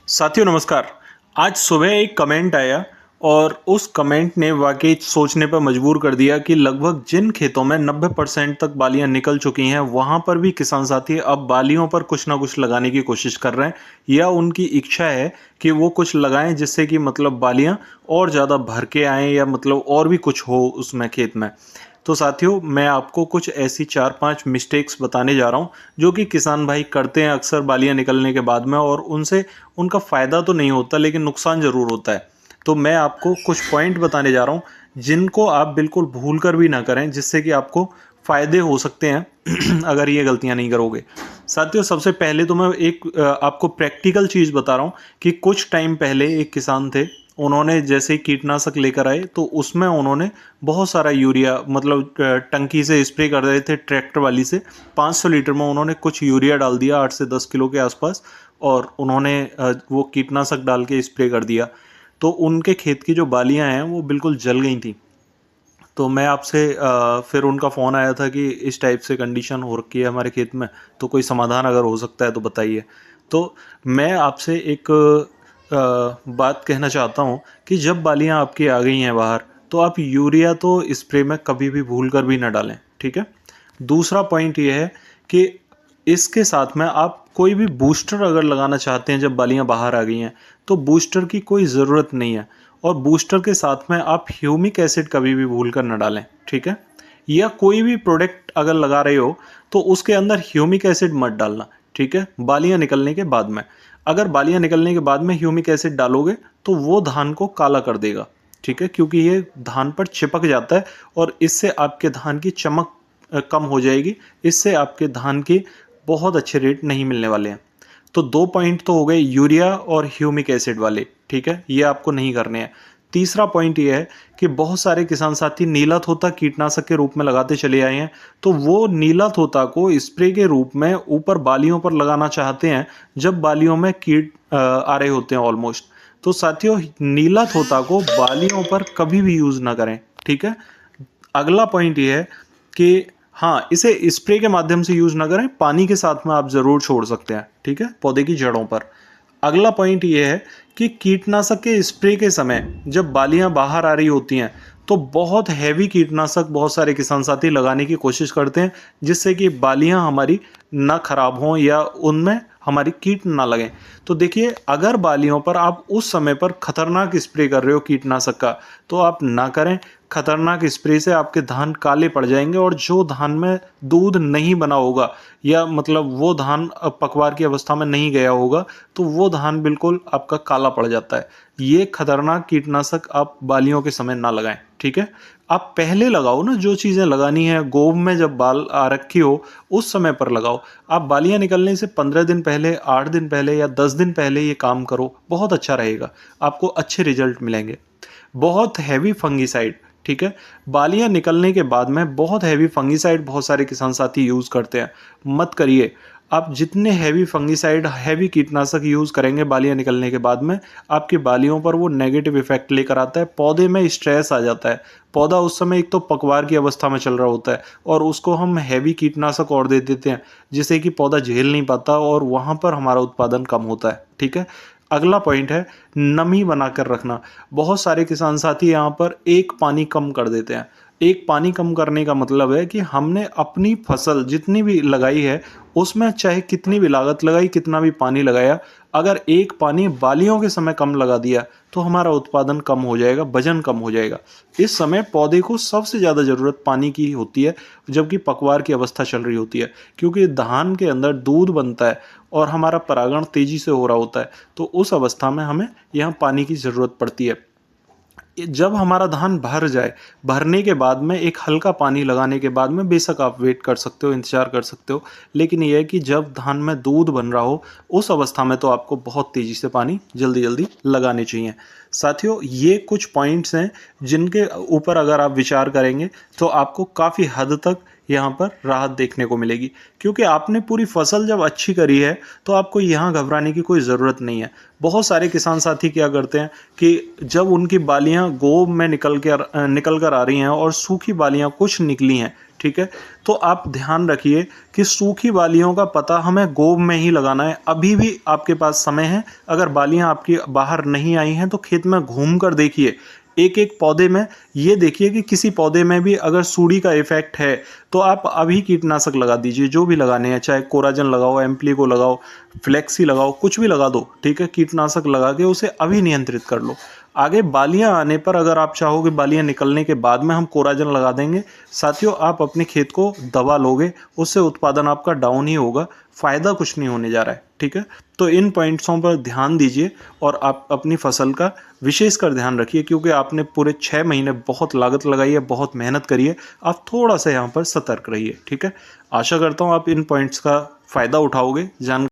साथियों नमस्कार। आज सुबह एक कमेंट आया और उस कमेंट ने वाकई सोचने पर मजबूर कर दिया कि लगभग जिन खेतों में 90% तक बालियां निकल चुकी हैं वहां पर भी किसान साथी अब बालियों पर कुछ ना कुछ लगाने की कोशिश कर रहे हैं या उनकी इच्छा है कि वो कुछ लगाएं जिससे कि मतलब बालियां और ज़्यादा भर के आएँ या मतलब और भी कुछ हो उसमें खेत में। तो साथियों मैं आपको कुछ ऐसी 4-5 मिस्टेक्स बताने जा रहा हूँ जो कि किसान भाई करते हैं अक्सर बालियां निकलने के बाद में और उनसे उनका फ़ायदा तो नहीं होता लेकिन नुकसान ज़रूर होता है। तो मैं आपको कुछ पॉइंट बताने जा रहा हूँ जिनको आप बिल्कुल भूल कर भी ना करें जिससे कि आपको फ़ायदे हो सकते हैं अगर ये गलतियाँ नहीं करोगे। साथियों सबसे पहले तो मैं एक आपको प्रैक्टिकल चीज़ बता रहा हूँ कि कुछ टाइम पहले एक किसान थे, उन्होंने जैसे ही कीटनाशक लेकर आए तो उसमें उन्होंने बहुत सारा यूरिया मतलब टंकी से स्प्रे कर रहे थे ट्रैक्टर वाली से 500 लीटर में उन्होंने कुछ यूरिया डाल दिया 8 से 10 किलो के आसपास और उन्होंने वो कीटनाशक डाल के स्प्रे कर दिया। तो उनके खेत की जो बालियां हैं वो बिल्कुल जल गई थी। तो मैं आपसे फिर उनका फ़ोन आया था कि इस टाइप से कंडीशन हो रखी है हमारे खेत में, तो कोई समाधान अगर हो सकता है तो बताइए। तो मैं आपसे एक बात कहना चाहता हूँ कि जब बालियाँ आपकी आ गई हैं बाहर, तो आप यूरिया तो स्प्रे में कभी भी भूल कर भी ना डालें, ठीक है? दूसरा पॉइंट ये है कि इसके साथ में आप कोई भी बूस्टर अगर लगाना चाहते हैं जब बालियाँ बाहर आ गई हैं, तो बूस्टर की कोई ज़रूरत नहीं है और बूस्टर के साथ में आप ह्यूमिक एसिड कभी भी भूल कर ना डालें, ठीक है? या कोई भी प्रोडक्ट अगर लगा रहे हो, तो उसके अंदर ह्यूमिक एसिड मत डालना, ठीक है? बालियाँ निकलने के बाद में। अगर बालियाँ निकलने के बाद में ह्यूमिक एसिड डालोगे, तो वो धान को काला कर देगा, ठीक है? क्योंकि ये धान पर चिपक जाता है और इससे आपके धान की चमक कम हो जाएगी, इससे आपके धान के बहुत अच्छे रेट नहीं मिलने वाले हैं। तो 2 पॉइंट तो हो गए यूरिया और ह्यूमिक एसिड वाले, ठीक है? ये आपको नहीं करने हैं। तीसरा पॉइंट ये है कि बहुत सारे किसान साथी नीला तोता कीटनाशक के रूप में लगाते चले आए हैं, तो वो नीला तोता को स्प्रे के रूप में ऊपर बालियों पर लगाना चाहते हैं, जब बालियों में कीट आ रहे होते हैं ऑलमोस्ट। तो साथियों नीला तोता को बालियों पर कभी भी यूज़ ना करें, ठीक है? अगला पॉइंट ये है कि हाँ, इसे स्प्रे के माध्यम से यूज़ ना करें, पानी के साथ में आप ज़रूर छोड़ सकते हैं, ठीक है? पौधे की जड़ों पर। अगला पॉइंट ये है कि कीटनाशक के स्प्रे के समय जब बालियाँ बाहर आ रही होती हैं, तो बहुत हैवी कीटनाशक बहुत सारे किसान साथी लगाने की कोशिश करते हैं, जिससे कि बालियाँ हमारी ना खराब हों या उनमें हमारी कीट ना लगें। तो देखिए, अगर बालियों पर आप उस समय पर खतरनाक स्प्रे कर रहे हो कीटनाशक का, तो आप ना करें। खतरनाक स्प्रे से आपके धान काले पड़ जाएंगे और जो धान में दूध नहीं बना होगा या मतलब वो धान पकवार की अवस्था में नहीं गया होगा, तो वो धान बिल्कुल आपका काला पड़ जाता है। ये खतरनाक कीटनाशक आप बालियों के समय ना लगाएं, ठीक है? आप पहले लगाओ ना, जो चीज़ें लगानी है गोभ में जब बाल आ रखी हो उस समय पर लगाओ। आप बालियाँ निकलने से 15 दिन पहले, 8 दिन पहले या 10 दिन पहले ये काम करो, बहुत अच्छा रहेगा, आपको अच्छे रिजल्ट मिलेंगे। बहुत हैवी फंगिसाइड, ठीक है? बालियाँ निकलने के बाद में बहुत हैवी फंगिसाइड बहुत सारे किसान साथी यूज़ करते हैं, मत करिए। आप जितने हैवी फंगिसाइड, हैवी कीटनाशक यूज़ करेंगे बालियाँ निकलने के बाद में, आपकी बालियों पर वो नेगेटिव इफ़ेक्ट लेकर आता है, पौधे में स्ट्रेस आ जाता है। पौधा उस समय एक तो पकवार की अवस्था में चल रहा होता है और उसको हम हैवी कीटनाशक और दे देते हैं, जिससे कि पौधा झेल नहीं पाता और वहाँ पर हमारा उत्पादन कम होता है, ठीक है? अगला पॉइंट है नमी बनाकर रखना। बहुत सारे किसान साथी यहाँ पर एक पानी कम कर देते हैं। एक पानी कम करने का मतलब है कि हमने अपनी फसल जितनी भी लगाई है, उसमें चाहे कितनी भी लागत लगाई, कितना भी पानी लगाया, अगर एक पानी बालियों के समय कम लगा दिया, तो हमारा उत्पादन कम हो जाएगा, वजन कम हो जाएगा। इस समय पौधे को सबसे ज़्यादा ज़रूरत पानी की होती है, जबकि पकवार की अवस्था चल रही होती है, क्योंकि धान के अंदर दूध बनता है और हमारा परागण तेज़ी से हो रहा होता है, तो उस अवस्था में हमें यहाँ पानी की ज़रूरत पड़ती है। जब हमारा धान भर जाए, भरने के बाद में एक हल्का पानी लगाने के बाद में बेशक आप वेट कर सकते हो, इंतज़ार कर सकते हो। लेकिन ये है कि जब धान में दूध बन रहा हो, उस अवस्था में तो आपको बहुत तेज़ी से पानी जल्दी-जल्दी लगाने चाहिए। साथियों, ये कुछ पॉइंट्स हैं जिनके ऊपर अगर आप विचार करेंगे, तो आपको काफ़ी हद तक यहाँ पर राहत देखने को मिलेगी, क्योंकि आपने पूरी फसल जब अच्छी करी है तो आपको यहाँ घबराने की कोई ज़रूरत नहीं है। बहुत सारे किसान साथी क्या करते हैं कि जब उनकी बालियाँ गोब में निकल कर आ रही हैं और सूखी बालियाँ कुछ निकली हैं, ठीक है, तो आप ध्यान रखिए कि सूखी बालियों का पता हमें गोब में ही लगाना है। अभी भी आपके पास समय है। अगर बालियां आपकी बाहर नहीं आई हैं तो खेत में घूम कर देखिए, एक एक पौधे में ये देखिए कि किसी पौधे में भी अगर सूड़ी का इफेक्ट है तो आप अभी कीटनाशक लगा दीजिए, जो भी लगाने हैं, चाहे कोराजन लगाओ, एम्प्लीको लगाओ, फ्लेक्सी लगाओ, कुछ भी लगा दो, ठीक है। कीटनाशक लगा के उसे अभी नियंत्रित कर लो। आगे बालियां आने पर अगर आप चाहोगे बालियां निकलने के बाद में हम कोराजन लगा देंगे, साथियों आप अपने खेत को दबा लोगे, उससे उत्पादन आपका डाउन ही होगा, फायदा कुछ नहीं होने जा रहा है, ठीक है। तो इन पॉइंट्सों पर ध्यान दीजिए और आप अपनी फसल का विशेषकर ध्यान रखिए, क्योंकि आपने पूरे 6 महीने बहुत लागत लगाई है, बहुत मेहनत करी है। आप थोड़ा सा यहाँ पर सतर्क रहिए, ठीक है। आशा करता हूँ आप इन पॉइंट्स का फायदा उठाओगे।